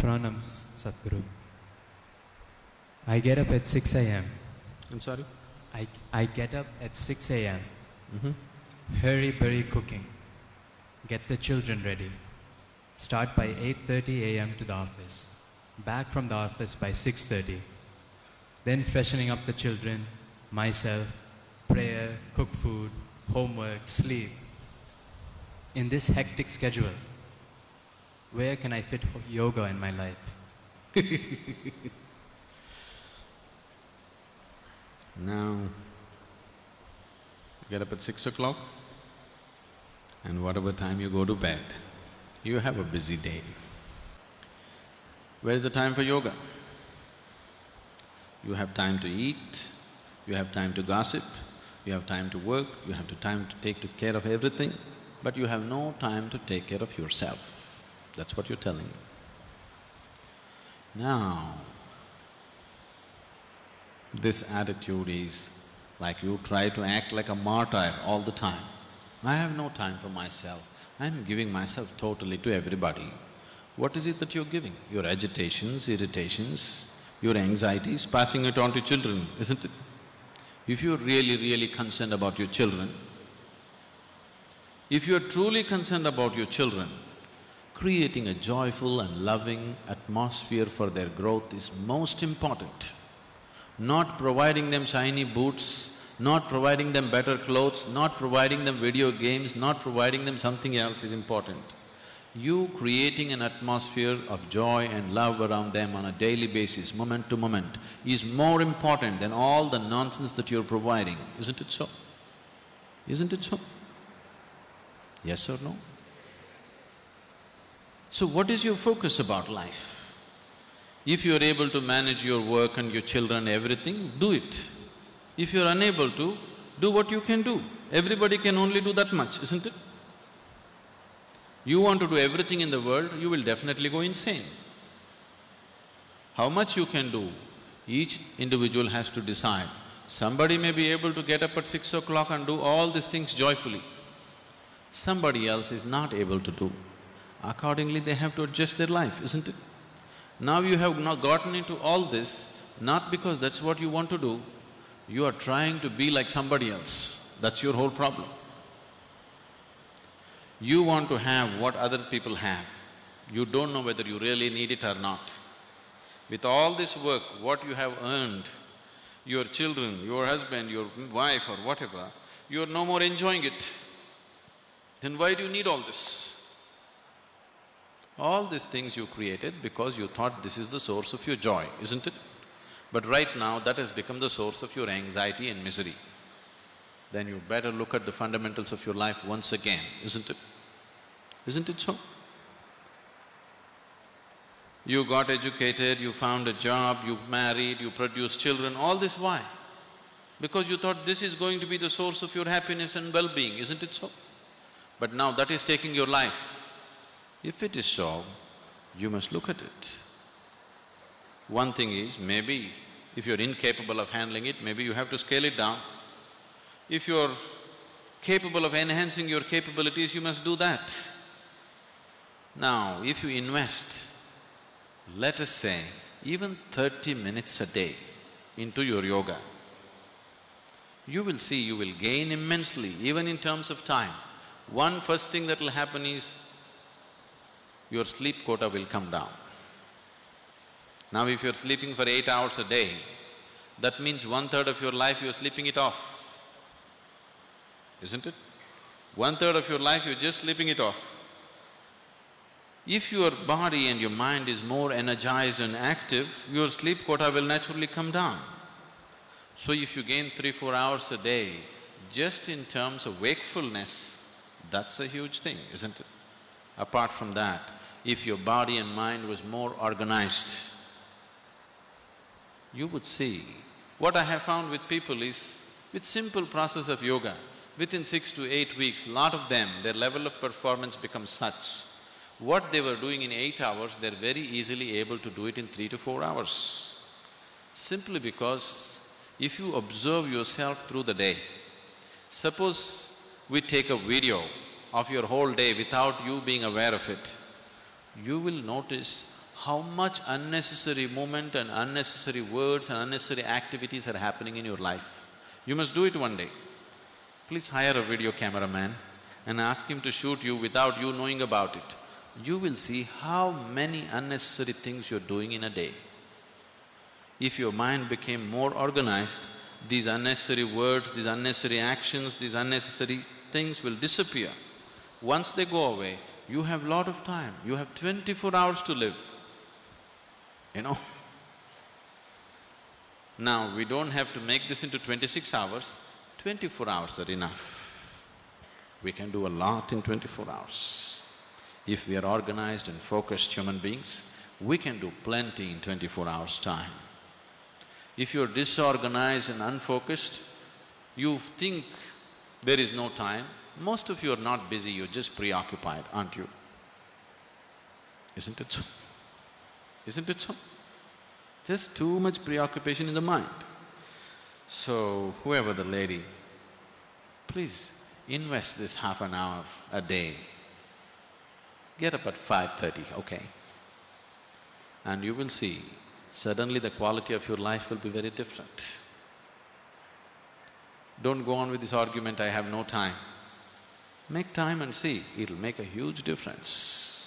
Pranam Sadhguru. I get up at 6 a.m. I'm sorry? I get up at 6 a.m. Hurry cooking. Get the children ready. Start by 8:30 a.m. to the office. Back from the office by 6:30. Then freshening up the children, myself, prayer, cook food, homework, sleep. In this hectic schedule, where can I fit yoga in my life? Now, you get up at 6 o'clock and whatever time you go to bed, you have a busy day. Where is the time for yoga? You have time to eat, you have time to gossip, you have time to work, you have time to take care of everything, but you have no time to take care of yourself. That's what you're telling me. Now, this attitude is like you try to act like a martyr all the time. I have no time for myself, I'm giving myself totally to everybody. What is it that you're giving? Your agitations, irritations, your anxieties, passing it on to children, isn't it? If you're really concerned about your children, if you're truly concerned about your children, creating a joyful and loving atmosphere for their growth is most important. Not providing them shiny boots, not providing them better clothes, not providing them video games, not providing them something else is important. You creating an atmosphere of joy and love around them on a daily basis, moment to moment, is more important than all the nonsense that you're providing, isn't it so? Isn't it so? Yes or no? So what is your focus about life? If you're able to manage your work and your children, everything, do it. If you're unable to, do what you can do. Everybody can only do that much, isn't it? You want to do everything in the world, you will definitely go insane. How much you can do, each individual has to decide. Somebody may be able to get up at 6 o'clock and do all these things joyfully. Somebody else is not able to do. Accordingly, they have to adjust their life, isn't it? Now you have not gotten into all this, not because that's what you want to do, you are trying to be like somebody else. That's your whole problem. You want to have what other people have. You don't know whether you really need it or not. With all this work, what you have earned, your children, your husband, your wife or whatever, you are no more enjoying it. Then why do you need all this? All these things you created because you thought this is the source of your joy, isn't it? But right now, that has become the source of your anxiety and misery. Then you better look at the fundamentals of your life once again, isn't it? Isn't it so? You got educated, you found a job, you married, you produced children, all this why? Because you thought this is going to be the source of your happiness and well-being, isn't it so? But now that is taking your life. If it is so, you must look at it. One thing is, maybe if you're incapable of handling it, maybe you have to scale it down. If you're capable of enhancing your capabilities, you must do that. Now, if you invest, let us say, even 30 minutes a day into your yoga, you will see you will gain immensely, even in terms of time. One first thing that will happen is, your sleep quota will come down. Now if you're sleeping for 8 hours a day, that means 1/3 of your life you're sleeping it off, isn't it? 1/3 of your life you're just sleeping it off. If your body and your mind is more energized and active, your sleep quota will naturally come down. So if you gain 3-4 hours a day, just in terms of wakefulness, that's a huge thing, isn't it? Apart from that, if your body and mind was more organized, you would see. What I have found with people is, with simple process of yoga, within 6 to 8 weeks, lot of them, their level of performance becomes such. What they were doing in 8 hours, they're very easily able to do it in 3 to 4 hours. Simply because if you observe yourself through the day, suppose we take a video of your whole day without you being aware of it, you will notice how much unnecessary movement and unnecessary words and unnecessary activities are happening in your life. You must do it one day. Please hire a video cameraman and ask him to shoot you without you knowing about it. You will see how many unnecessary things you're doing in a day. If your mind became more organized, these unnecessary words, these unnecessary actions, these unnecessary things will disappear. Once they go away, you have lot of time. You have 24 hours to live. You know? Now, we don't have to make this into 26 hours, 24 hours are enough. We can do a lot in 24 hours. If we are organized and focused human beings, we can do plenty in 24 hours' time. If you're disorganized and unfocused, you think there is no time. Most of you are not busy, you're just preoccupied, aren't you? Isn't it so? Isn't it so? Just too much preoccupation in the mind. So, whoever the lady, please invest this half an hour a day. Get up at 5:30, okay? And you will see, suddenly the quality of your life will be very different. Don't go on with this argument, I have no time. Make time and see, it'll make a huge difference.